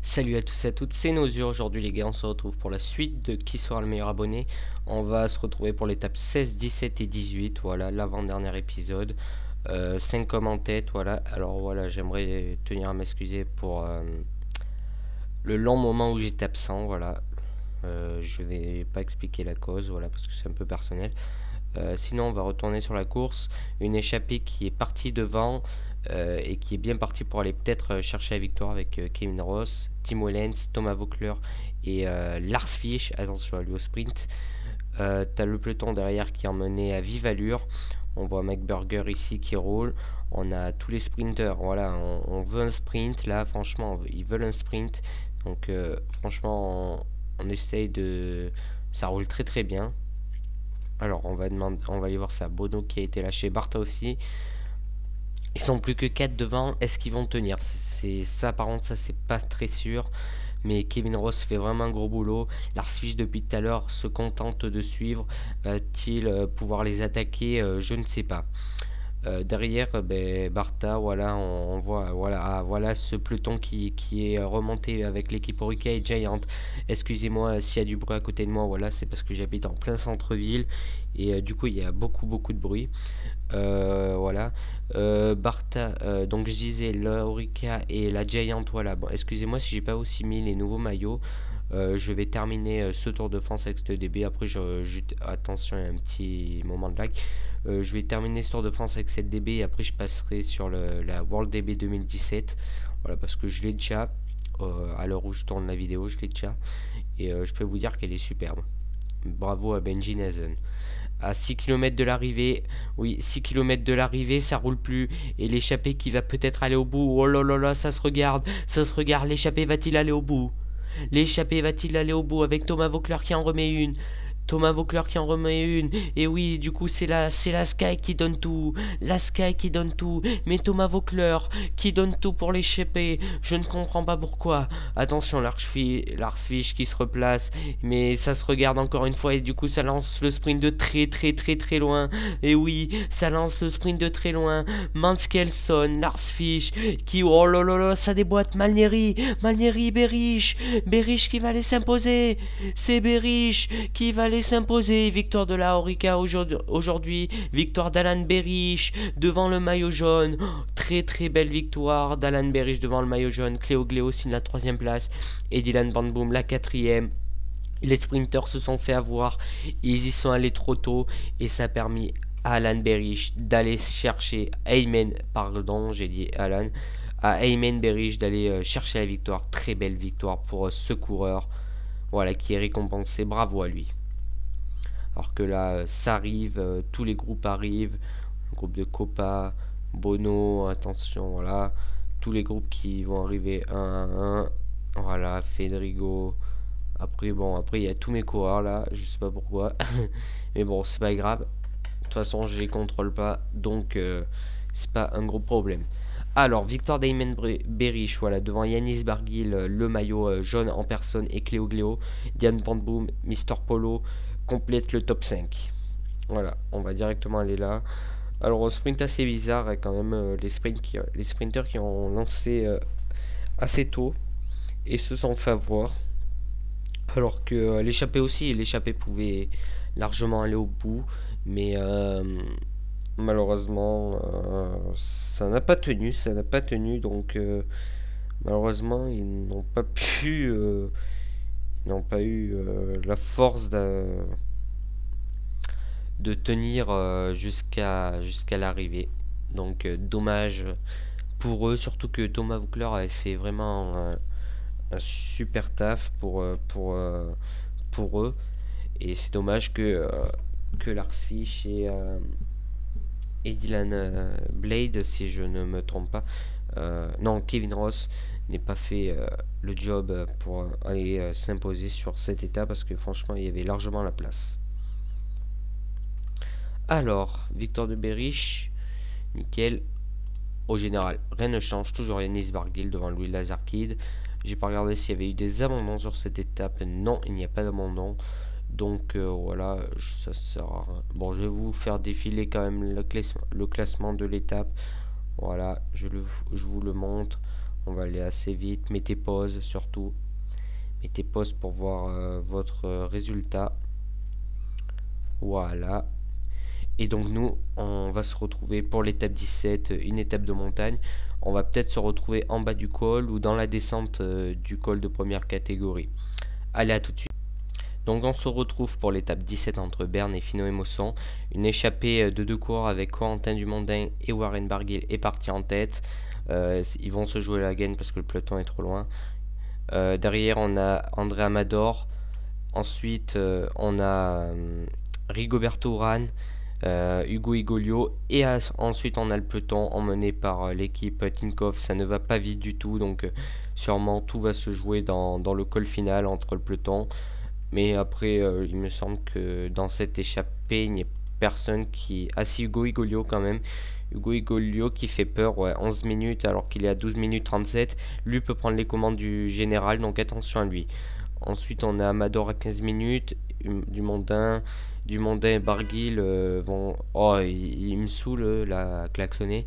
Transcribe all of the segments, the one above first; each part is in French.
Salut à tous et à toutes, c'est Nosur. Aujourd'hui les gars, on se retrouve pour la suite de Qui sera le meilleur abonné. On va se retrouver pour l'étape 16, 17 et 18, voilà, l'avant-dernier épisode. 5 comme en tête, voilà. Alors voilà, j'aimerais tenir à m'excuser pour le long moment où j'étais absent, voilà. Je vais pas expliquer la cause, voilà, parce que c'est un peu personnel. Sinon, on va retourner sur la course. Une échappée qui est partie devant et qui est bien partie pour aller peut-être chercher la victoire avec Kevin Ross, Tim Wellens, Thomas Voeckler et Lars Fish. Attention à lui au sprint. T'as le peloton derrière qui est emmené à vive allure. On voit McBurger ici qui roule. On a tous les sprinters. Voilà, on veut un sprint. Là, franchement, ils veulent un sprint. Donc, franchement, on essaye de. Ça roule très très bien. Alors, on va aller voir ça. Bono qui a été lâché, Barta aussi. Ils sont plus que 4 devant. Est-ce qu'ils vont tenir? C'est ça, par contre, ça c'est pas très sûr. Mais Kevin Ross fait vraiment un gros boulot. Lars Fish depuis tout à l'heure se contente de suivre. Va-t-il pouvoir les attaquer? Je ne sais pas. Derrière, Barta, voilà, on voit, voilà ce peloton qui est remonté avec l'équipe Orica et Giant. Excusez-moi s'il y a du bruit à côté de moi, voilà, c'est parce que j'habite en plein centre-ville et du coup il y a beaucoup de bruit. Voilà. Barta, donc je disais la Orica et la Giant, voilà. Bon, excusez-moi si j'ai pas aussi mis les nouveaux maillots. Je vais terminer ce Tour de France avec ce DB. Après, attention, il y a un petit moment de lag. Je vais terminer ce Tour de France avec cette DB et après je passerai sur la World DB 2017. Voilà, parce que je l'ai déjà. À l'heure où je tourne la vidéo, je l'ai déjà. Et je peux vous dire qu'elle est superbe. Bravo à Benji Nazen. À 6 km de l'arrivée, oui, 6 km de l'arrivée, ça roule plus. Et l'échappée qui va peut-être aller au bout. Oh là là là, ça se regarde. Ça se regarde. L'échappée va-t-il aller au bout? L'échappée va-t-il aller au bout avec Thomas Voeckler qui en remet une? Thomas Voeckler qui en remet une. Et oui, du coup, c'est la Sky qui donne tout. La Sky qui donne tout. Mais Thomas Voeckler qui donne tout pour l'échapper. Je ne comprends pas pourquoi. Attention, Lars Fish qui se replace. Mais ça se regarde encore une fois. Et du coup, ça lance le sprint de très loin. Et oui, ça lance le sprint de très loin. Manskelson, Lars Fish qui, oh là là là, ça déboîte. Malnieri, Berich qui va aller s'imposer. C'est Berich qui va aller s'imposer. Victoire de la Orica aujourd'hui. Victoire d'Alan Berich devant le maillot jaune. Oh, très belle victoire d'Alan Berich devant le maillot jaune. Cléo Gléo signe la 3e place. Et Dylan Van Boom la 4e. Les sprinters se sont fait avoir. Ils y sont allés trop tôt. Et ça a permis à Alan Berich d'aller chercher Ayman. Pardon, j'ai dit Alan. À Ayman Berich d'aller chercher la victoire. Très belle victoire pour ce coureur. Voilà, qui est récompensé. Bravo à lui. Alors que là, ça arrive, tous les groupes arrivent. Le groupe de Copa, Bono, attention, voilà. Tous les groupes qui vont arriver un à un. Voilà, Federico. Après, bon, après, il y a tous mes coureurs là, je sais pas pourquoi. Mais bon, c'est pas grave. De toute façon, je les contrôle pas, donc c'est pas un gros problème. Alors, victoire d'Ayman Berich, voilà, devant Yanis Barguil, le maillot jaune en personne et Cléo Gléo. Diane Van Boom, Mister Polo complète le top 5. Voilà, on va directement aller là. Alors, au sprint assez bizarre, hein, quand même, les sprinters qui ont lancé assez tôt et se sont fait avoir. Alors que l'échappée aussi, l'échappée pouvait largement aller au bout, mais malheureusement, ça n'a pas tenu, donc malheureusement, ils n'ont pas pu, ils n'ont pas eu la force de tenir jusqu'à l'arrivée. Donc dommage pour eux, surtout que Thomas Voeckler avait fait vraiment un super taf pour eux. Et c'est dommage que Lars Fish et Dylan Blade, si je ne me trompe pas, non, Kevin Ross n'ait pas fait le job pour aller s'imposer sur cette étape parce que franchement, il y avait largement la place. Alors, victoire de Berich, nickel. Au général, rien ne change, toujours Yanis Barguil devant Louis Lazarkid. J'ai pas regardé s'il y avait eu des abandons sur cette étape. Non, il n'y a pas d'abandon. Donc voilà, ça sert à rien. Bon, je vais vous faire défiler quand même le classement de l'étape. Voilà, je vous le montre. On va aller assez vite. Mettez pause surtout. Mettez pause pour voir votre résultat. Voilà. Et donc nous, on va se retrouver pour l'étape 17, une étape de montagne. On va peut-être se retrouver en bas du col ou dans la descente du col de première catégorie. Allez, à tout de suite. Donc on se retrouve pour l'étape 17 entre Berne et Finot et Mosson. Une échappée de 2 coureurs avec Corentin Dumondin et Warren Barguil est parti en tête. Ils vont se jouer la gagne parce que le peloton est trop loin. Derrière on a André Amador. Ensuite on a Rigoberto Urán, Ugo Igolio, et ensuite on a le peloton emmené par l'équipe Tinkoff. Ça ne va pas vite du tout, donc sûrement tout va se jouer dans le col final entre le peloton. Mais après il me semble que dans cette échappée il n'y a personne qui... Ah si, Ugo Igolio quand même. Ugo Igolio qui fait peur, ouais, 11 minutes alors qu'il est à 12 minutes 37. Lui peut prendre les commandes du général, donc attention à lui. Ensuite on a Amador à 15 minutes, Dumondin et Barguil vont... Oh, il me saoule la klaxonner.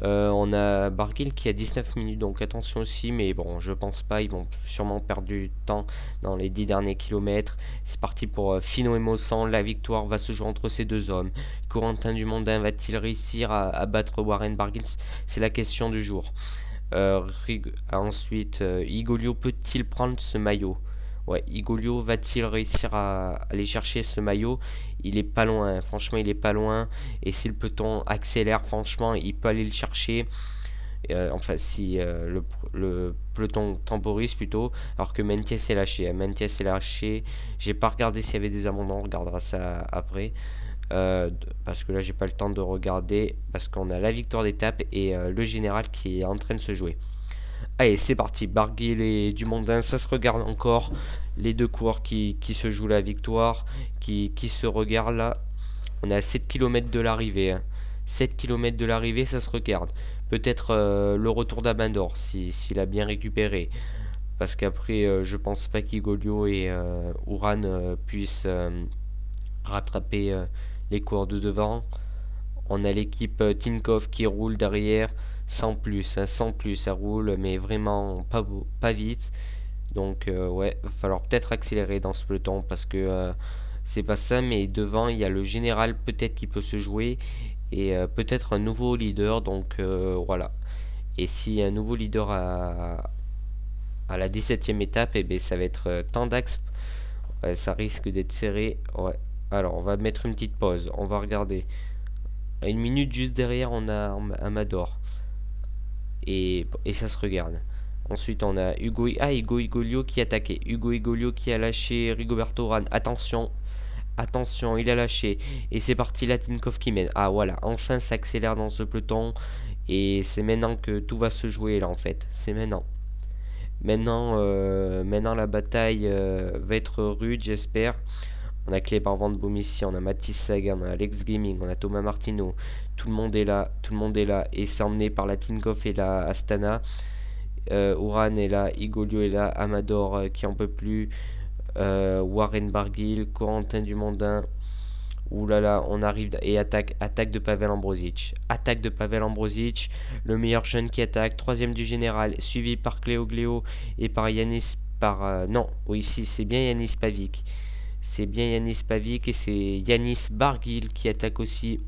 On a Barguil qui a 19 minutes, donc attention aussi, mais bon, je pense pas, ils vont sûrement perdre du temps dans les 10 derniers kilomètres. C'est parti pour Finot et Mosson, la victoire va se jouer entre ces deux hommes. Corentin Dumondin va-t-il réussir à battre Warren Barguil? C'est la question du jour. Ensuite, Igolio peut-il prendre ce maillot? Ouais, Igolio va-t-il réussir à aller chercher ce maillot? Il est pas loin, franchement, il est pas loin. Et si le peloton accélère, franchement, il peut aller le chercher. Enfin, si le peloton temporise plutôt, alors que Mentiès est lâché. Mentiès est lâché. J'ai pas regardé s'il y avait des abandons, on regardera ça après. Parce que là, j'ai pas le temps de regarder. Parce qu'on a la victoire d'étape et le général qui est en train de se jouer. Allez, c'est parti. Barguil et Dumondin, ça se regarde encore. Les deux coureurs qui se jouent la victoire, qui se regardent là. On est à 7 km de l'arrivée. 7 km de l'arrivée, ça se regarde. Peut-être le retour d'Amador, s'il a bien récupéré. Parce qu'après, je pense pas qu'Igolio et Urán puissent rattraper les coureurs de devant. On a l'équipe Tinkoff qui roule derrière. Sans plus, hein, sans plus, ça roule, mais vraiment pas vite. Donc ouais, va falloir peut-être accélérer dans ce peloton parce que c'est pas ça. Mais devant, il y a le général peut-être qui peut se jouer et peut-être un nouveau leader. Donc voilà. Et si un nouveau leader à la 17e étape, et bien ça va être Tandax. Ouais, ça risque d'être serré. Ouais. Alors on va mettre une petite pause. On va regarder. À une minute juste derrière, on a Amador. Et ça se regarde. Ensuite on a Ugo Igolio qui a attaqué. Ugo Igolio qui a lâché Rigoberto Urán. Attention, attention, il a lâché. Et c'est parti, la Tinkoff qui mène. Ah voilà, enfin ça accélère dans ce peloton. Et c'est maintenant que tout va se jouer là en fait. C'est maintenant. Maintenant la bataille va être rude, j'espère. On a Cléber Van Boom ici, on a Mathis Sagan, on a Alex Gaming, on a Thomas Martino. Tout le monde est là, tout le monde est là. Et c'est emmené par la Tinkoff et la Astana. Urán est là, Igolio est là, Amador qui en peut plus. Warren Barguil, Corentin Dumondin. Ouh là là, on arrive et attaque de Pavel Ambrozic. Attaque de Pavel Ambrozic, le meilleur jeune qui attaque, troisième du général, suivi par Cléo Gléo et par Yanis non, oui, si c'est bien Yanis Pavic. C'est bien Yanis Pavic et c'est Yanis Barguil qui attaque aussi.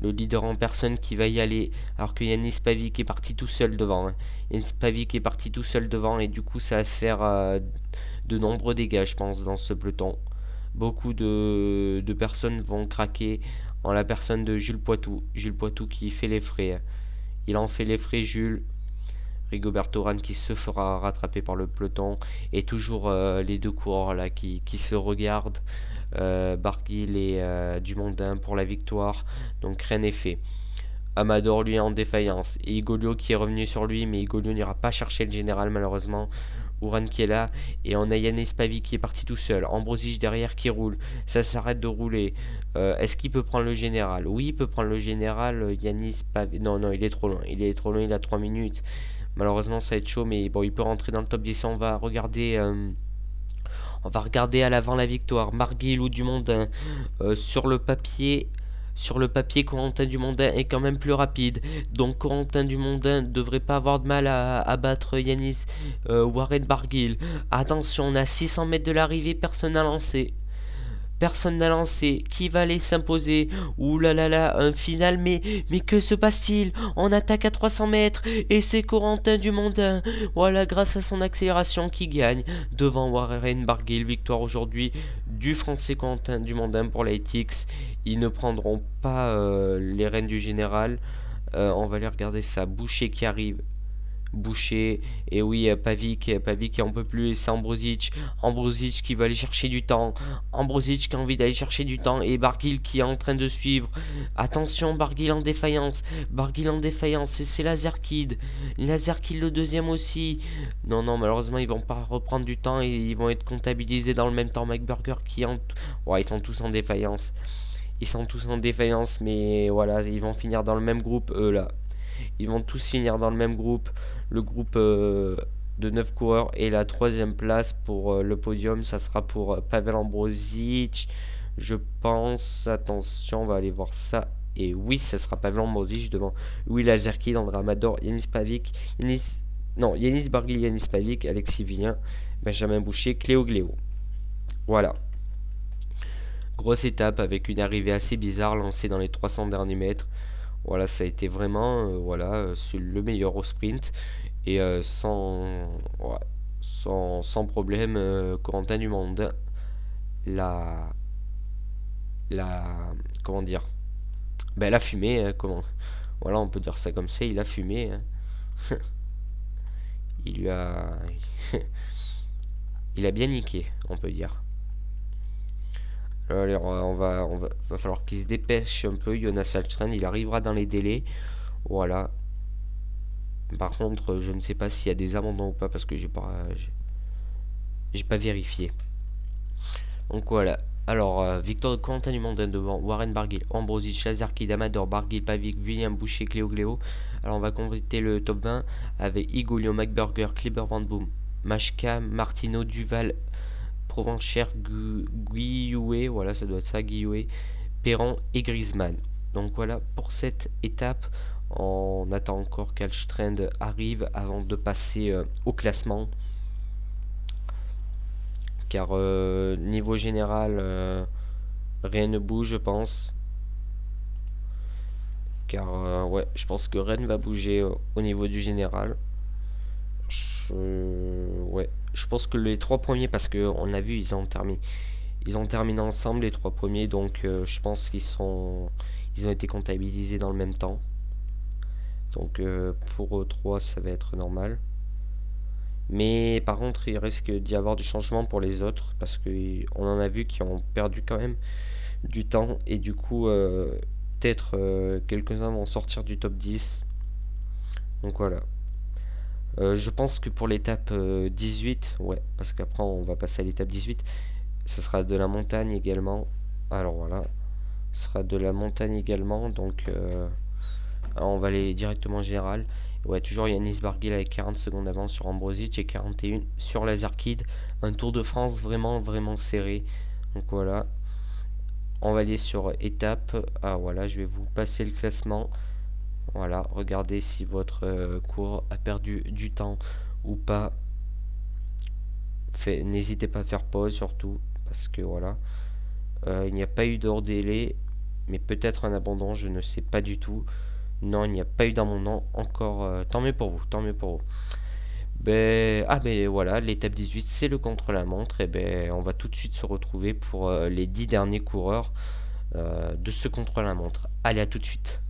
Le leader en personne qui va y aller. Alors que Yanis Pavic est parti tout seul devant. Hein. Yanis Pavic est parti tout seul devant et du coup ça va faire de nombreux dégâts je pense dans ce peloton. Beaucoup de personnes vont craquer en la personne de Jules Poitou. Jules Poitou qui fait les frais. Hein. Il en fait les frais Jules. Rigoberto Urán qui se fera rattraper par le peloton. Et toujours les deux coureurs là qui se regardent. Barguil et Dumondin pour la victoire. Donc rien n'est fait. Amador lui est en défaillance. Et Igolio qui est revenu sur lui. Mais Igolio n'ira pas chercher le général malheureusement. Urán qui est là. Et on a Yanis Pavic qui est parti tout seul. Ambrozic derrière qui roule. Ça s'arrête de rouler. Est-ce qu'il peut prendre le général? Oui, il peut prendre le général. Yanis Pavic. Non, non, il est trop loin. Il est trop loin, il a 3 minutes. Malheureusement, ça va être chaud. Mais bon, il peut rentrer dans le top 10. On va regarder à l'avant la victoire. Barguil ou Dumondin. Sur le papier, Sur le papier, Corentin Dumoulin est quand même plus rapide. Donc Corentin Dumoulin ne devrait pas avoir de mal à battre Yanis Warren Barguil. Attention, on a 600 mètres de l'arrivée, personne n'a lancé. Personne n'a lancé. Qui va aller s'imposer? Ouh là là là, un final, mais que se passe-t-il? On attaque à 300 mètres et c'est Corentin Dumoulin. Voilà, grâce à son accélération qui gagne devant Warren Barguil. Victoire aujourd'hui du français Corentin Dumoulin pour la ETX. Ils ne prendront pas les rênes du général. On va aller regarder ça. Boucher qui arrive. Boucher, et oui, Pavic qui en peut plus, et c'est Ambrosic qui va aller chercher du temps, Ambrosic qui a envie d'aller chercher du temps, et Barguil qui est en train de suivre. Attention, Barguil en défaillance, et c'est Lazerkid le deuxième aussi. Non, non, malheureusement ils vont pas reprendre du temps et ils vont être comptabilisés dans le même temps. McBurger qui en... Ouais, ils sont tous en défaillance. Mais voilà, ils vont finir dans le même groupe, eux là. Ils vont tous finir dans le même groupe. Le groupe de 9 coureurs. Et la troisième place pour le podium, ça sera pour Pavel Ambrosic. Je pense. Attention, on va aller voir ça. Et oui, ça sera Pavel Ambrosic devant Louis Lazerkid, André Amador, Yanis Pavic. Yanis Barguil, Yanis Pavic, Alexis Villain, Benjamin Boucher, Cléo Gléo. Voilà. Grosse étape avec une arrivée assez bizarre lancée dans les 300 derniers mètres. Voilà, ça a été vraiment le meilleur au sprint. Et sans problème, Corentin Dumoulin la comment dire, elle a fumé, hein, voilà, on peut dire ça comme ça, il a fumé, hein. il lui a il a bien niqué, on peut dire. Alors, va falloir qu'il se dépêche un peu. Jonas Alstren, il arrivera dans les délais. Voilà. Par contre, je ne sais pas s'il y a des abandons ou pas parce que j'ai pas vérifié. Donc voilà. Alors, victoire de Corentin Dumoulin devant Warren Barguil, Ambrosic, Lazerkid, Amador, Barguil, Pavic, William Boucher, Cléo Gléo. Alors, on va compléter le top 20 avec Igolio, McBurger, Kleber Van Boom, Machka, Martino, Duval, Provenchère, Guillouet, voilà, ça doit être ça, Guillouet, Perron et Griezmann. Donc voilà pour cette étape. On attend encore qu'Alstrand arrive avant de passer au classement. Car niveau général, rien ne bouge, je pense. Car ouais, je pense que Rennes va bouger au niveau du général. Ouais, je pense que les trois premiers, parce que on a vu, ils ont terminé ensemble les trois premiers, donc je pense ils ont été comptabilisés dans le même temps. Donc pour eux trois, ça va être normal. Mais par contre, il risque d'y avoir du changement pour les autres, parce que on en a vu qui ont perdu quand même du temps, et du coup, peut-être quelques-uns vont sortir du top 10. Donc voilà. Je pense que pour l'étape 18, ouais, parce qu'après on va passer à l'étape 18, ce sera de la montagne également. Alors voilà, ce sera de la montagne également, donc alors on va aller directement en général. Ouais, toujours Yanis Barguil avec 40 secondes d'avance sur Ambrosic et 41 sur Lazerkid. Un Tour de France vraiment serré. Donc voilà, on va aller sur étape. Ah voilà, je vais vous passer le classement. Voilà, regardez si votre cours a perdu du temps ou pas. N'hésitez pas à faire pause surtout, parce que voilà, il n'y a pas eu d'hors délai, mais peut-être un abandon, je ne sais pas du tout. Non, il n'y a pas eu d'abandon encore. Tant mieux pour vous, tant mieux pour vous. Ben voilà, l'étape 18, c'est le contre-la-montre. Et ben on va tout de suite se retrouver pour les 10 derniers coureurs de ce contre-la-montre. Allez, à tout de suite.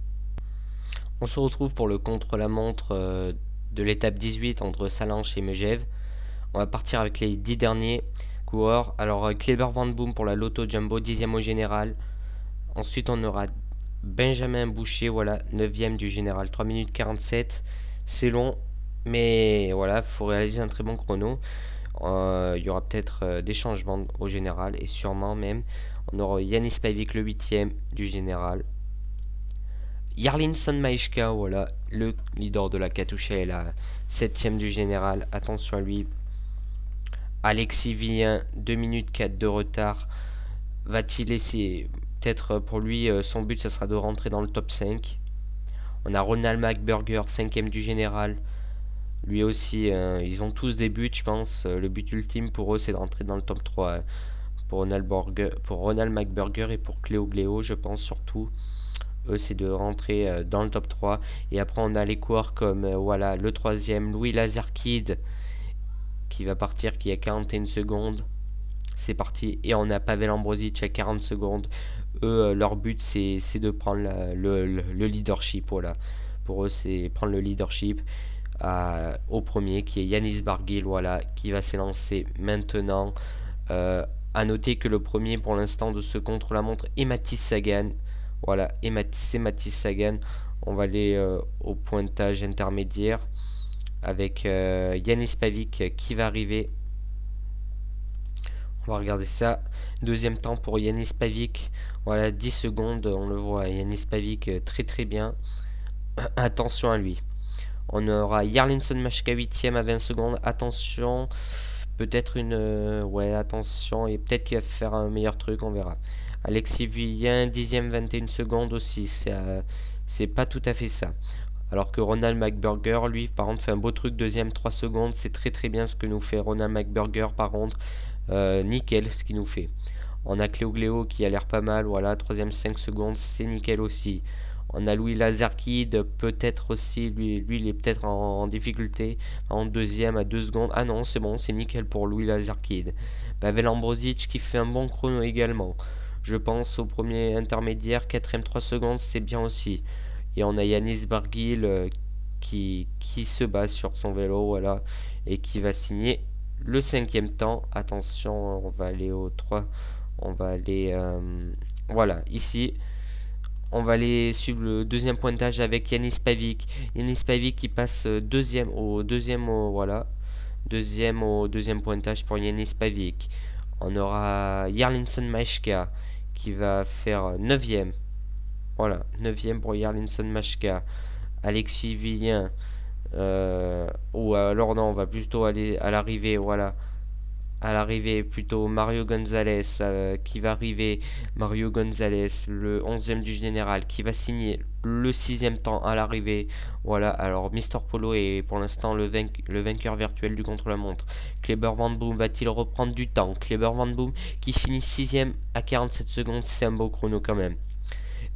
On se retrouve pour le contre-la-montre de l'étape 18 entre Salanches et Megève. On va partir avec les 10 derniers coureurs. Alors Kleber Van Boom pour la Lotto Jumbo, 10e au général. Ensuite on aura Benjamin Boucher, voilà, 9e du général, 3 minutes 47. C'est long, mais voilà, il faut réaliser un très bon chrono. Il y aura peut-être des changements au général, et sûrement même. On aura Yanis Pavic, le 8e du général. Jarlinson Maeshka, voilà, le leader de la Katusha est la 7e du général. Attention à lui. Alexis Villain, 2 minutes 4 de retard. Va-t-il laisser peut-être pour lui, son but, ça sera de rentrer dans le top 5. On a Ronald McBurger, 5ème du général. Lui aussi, ils ont tous des buts, je pense. Le but ultime pour eux, c'est de rentrer dans le top 3. Pour Ronald McBurger et pour Cléo Gléo, je pense surtout. Eux, c'est de rentrer dans le top 3. Et après, on a les coureurs comme voilà, le troisième, Louis Lazarkid, qui va partir, qui a 41 secondes. C'est parti. Et on a Pavel Ambrosic à 40 secondes. Eux, leur but, c'est de prendre le leadership. Voilà. Pour eux, c'est prendre le leadership au premier, qui est Yanis Barguil, voilà, qui va s'élancer maintenant. À noter que le premier, pour l'instant, de ce contre-la-montre est Mathis Sagan. Voilà, c'est Mathis Sagan. On va aller au pointage intermédiaire avec Yanis Pavic qui va arriver. On va regarder ça. Deuxième temps pour Yanis Pavic. Voilà, 10 secondes, on le voit. Yanis Pavic très très bien. Attention à lui. On aura Jarlinson Machka 8ème à 20 secondes. Attention, peut-être une... ouais, attention, et peut-être qu'il va faire un meilleur truc, on verra. Alexis Vuillin, 10ème 21 secondes aussi. C'est pas tout à fait ça. Alors que Ronald McBurger, lui, par contre, fait un beau truc, deuxième 3 secondes. C'est très très bien ce que nous fait Ronald McBurger, par contre. Nickel ce qu'il nous fait. On a Cléo Gléo qui a l'air pas mal, voilà, troisième 5 secondes, c'est nickel aussi. On a Louis Lazarkid, peut-être aussi, lui il est peut-être en difficulté, en deuxième à 2 secondes. Ah non, c'est bon, c'est nickel pour Louis Lazarkid. Pavel Ambrosic qui fait un bon chrono également. Je pense au premier intermédiaire, quatrième 3 secondes, c'est bien aussi. Et on a Yanis Barguil qui se base sur son vélo, voilà, et qui va signer le 5ème temps. Attention, on va aller au 3. On va aller... voilà, ici. On va aller suivre le deuxième pointage avec Yanis Pavic. Yanis Pavic qui passe deuxième au voilà. Deuxième pointage pour Yanis Pavic. On aura Jarlinson Machka qui va faire 9ème. Voilà, 9ème pour Jarlinson Machka. Alexis Villien. Ou alors non, on va plutôt aller à l'arrivée, voilà. À l'arrivée, plutôt Mario Gonzalez qui va arriver. Mario Gonzalez, le 11ème du général, qui va signer le 6ème temps à l'arrivée. Voilà, alors Mister Polo est pour l'instant le vainqueur virtuel du contre-la-montre. Kleber Van Boom va-t-il reprendre du temps? Kleber Van Boom qui finit 6ème à 47 secondes, c'est un beau chrono quand même.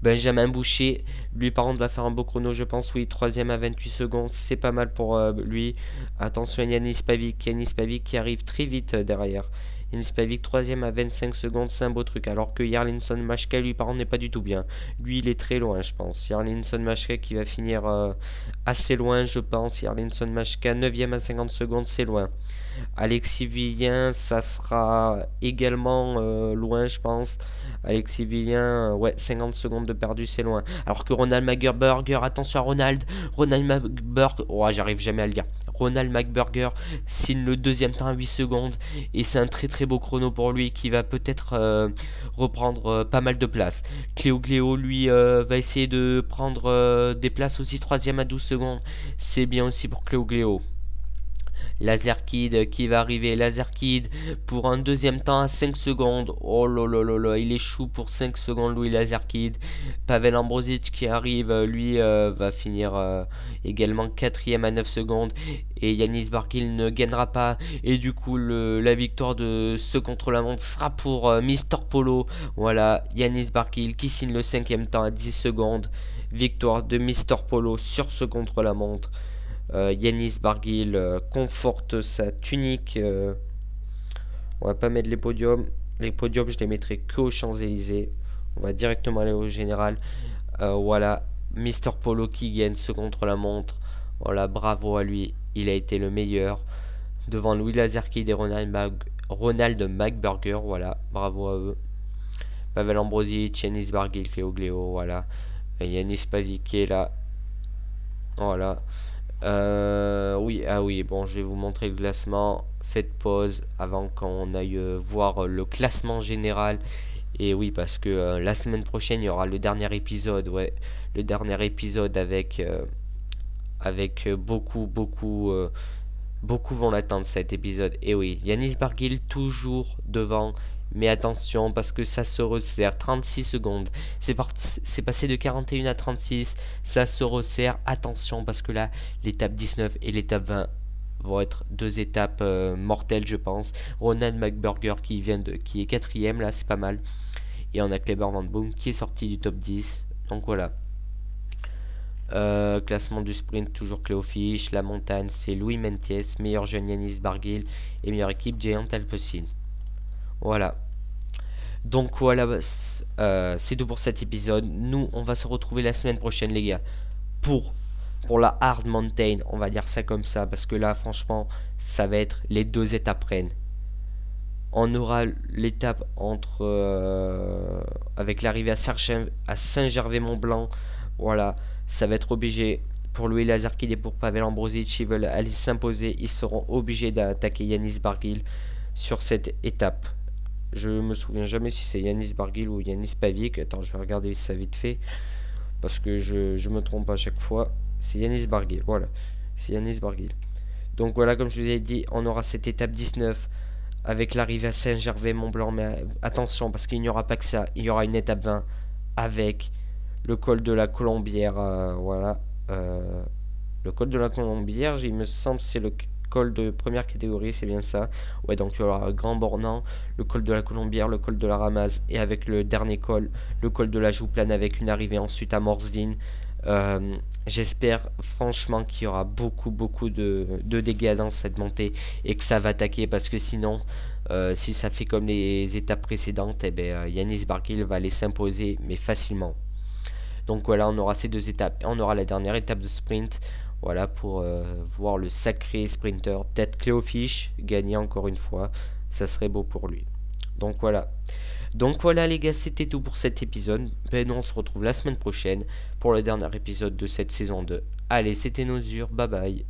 Benjamin Boucher, lui par contre va faire un beau chrono, je pense, oui, 3ème à 28 secondes, c'est pas mal pour lui. Attention à Yanis Pavic qui arrive très vite derrière. Yanis Pavic 3ème à 25 secondes, c'est un beau truc, alors que Jarlinson Machka, lui par contre, n'est pas du tout bien. Lui, il est très loin, je pense. Jarlinson Machka qui va finir assez loin, je pense. Jarlinson Machka, 9ème à 50 secondes, c'est loin. Alexis Villien, ça sera également loin, je pense. Alexis Villien, ouais, 50 secondes de perdu, c'est loin. Alors que Ronald McBurger, attention à Ronald McBurger, oh, j'arrive jamais à le dire. Ronald McBurger signe le deuxième temps à 8 secondes. Et c'est un très très beau chrono pour lui qui va peut-être reprendre pas mal de place. Cléo Gléo, lui, va essayer de prendre des places aussi, 3ème à 12 secondes. C'est bien aussi pour Cléo Gléo. Lazarkid qui va arriver. Lazarkid pour un deuxième temps à 5 secondes. Oh là là là là, il échoue pour 5 secondes, Louis Lazarkid. Pavel Ambrosic qui arrive, lui va finir également 4ème à 9 secondes. Et Yanis Barguil ne gagnera pas. Et du coup, la victoire de ce contre-la-montre sera pour Mister Polo. Voilà, Yanis Barguil qui signe le 5ème temps à 10 secondes. Victoire de Mister Polo sur ce contre-la-montre. Yanis Barguil conforte sa tunique. On va pas mettre les podiums. Les podiums, je les mettrai qu'aux Champs-Élysées. On va directement aller au général. Voilà, Mister Polo qui gagne ce contre-la-montre. Voilà, bravo à lui. Il a été le meilleur. Devant Louis Lazarkid et Ronald McBurger. Voilà, bravo à eux. Pavel Ambrosic, Yanis Barguil, Cléo Gléo. Voilà. Et Yanis Pavic qui est là. Voilà. Oui, ah oui, bon, je vais vous montrer le classement. Faites pause avant qu'on aille voir le classement général. Et oui, parce que la semaine prochaine, il y aura le dernier épisode, ouais. Le dernier épisode avec beaucoup Beaucoup vont l'attendre cet épisode. Et oui, Yanis Barguil toujours devant. Mais attention parce que ça se resserre. 36 secondes. C'est passé de 41 à 36. Ça se resserre. Attention parce que là, l'étape 19 et l'étape 20 vont être deux étapes mortelles, je pense. Ronald McBurger qui est quatrième, là, c'est pas mal. Et on a Kleber Van Boom qui est sorti du top 10. Donc voilà. Classement du sprint, toujours Cléofiche. La montagne, c'est Louis Mentiès. Meilleur jeune Yanis Barguil. Et meilleure équipe, Géant Alpecin. Voilà. Donc voilà, c'est tout pour cet épisode. Nous, on va se retrouver la semaine prochaine, les gars. Pour la Hard Mountain, on va dire ça comme ça. Parce que là, franchement, ça va être les deux étapes reines. On aura l'étape avec l'arrivée à Saint-Gervais-Mont-Blanc. Voilà, ça va être obligé pour Louis Lazarkid et pour Pavel Ambrosic. S'ils veulent aller s'imposer, ils seront obligés d'attaquer Yanis Barguil sur cette étape. Je me souviens jamais si c'est Yanis Barguil ou Yanis Pavic. Attends, je vais regarder ça vite fait. Parce que je me trompe à chaque fois. C'est Yanis Barguil, voilà. C'est Yanis Barguil. Donc voilà, comme je vous ai dit, on aura cette étape 19 avec l'arrivée à Saint-Gervais-Mont-Blanc. Mais attention, parce qu'il n'y aura pas que ça. Il y aura une étape 20 avec le col de la Colombière. Voilà. Le col de la Colombière, il me semble c'est le col de première catégorie, c'est bien ça. Ouais, donc il y aura Grand Bornand, le col de la Colombière, le col de la Ramaz, et avec le dernier col, le col de la Jouplane, avec une arrivée ensuite à Morzeline. J'espère franchement qu'il y aura beaucoup de dégâts dans cette montée et que ça va attaquer, parce que sinon si ça fait comme les étapes précédentes, Yanis Barguil va aller s'imposer mais facilement. Donc voilà, on aura ces deux étapes et on aura la dernière étape de sprint. Voilà, pour voir le sacré sprinter, peut-être Cléofiche gagner encore une fois, ça serait beau pour lui. Donc voilà les gars, c'était tout pour cet épisode. Ben, on se retrouve la semaine prochaine pour le dernier épisode de cette saison 2. Allez, c'était Nosure, bye bye.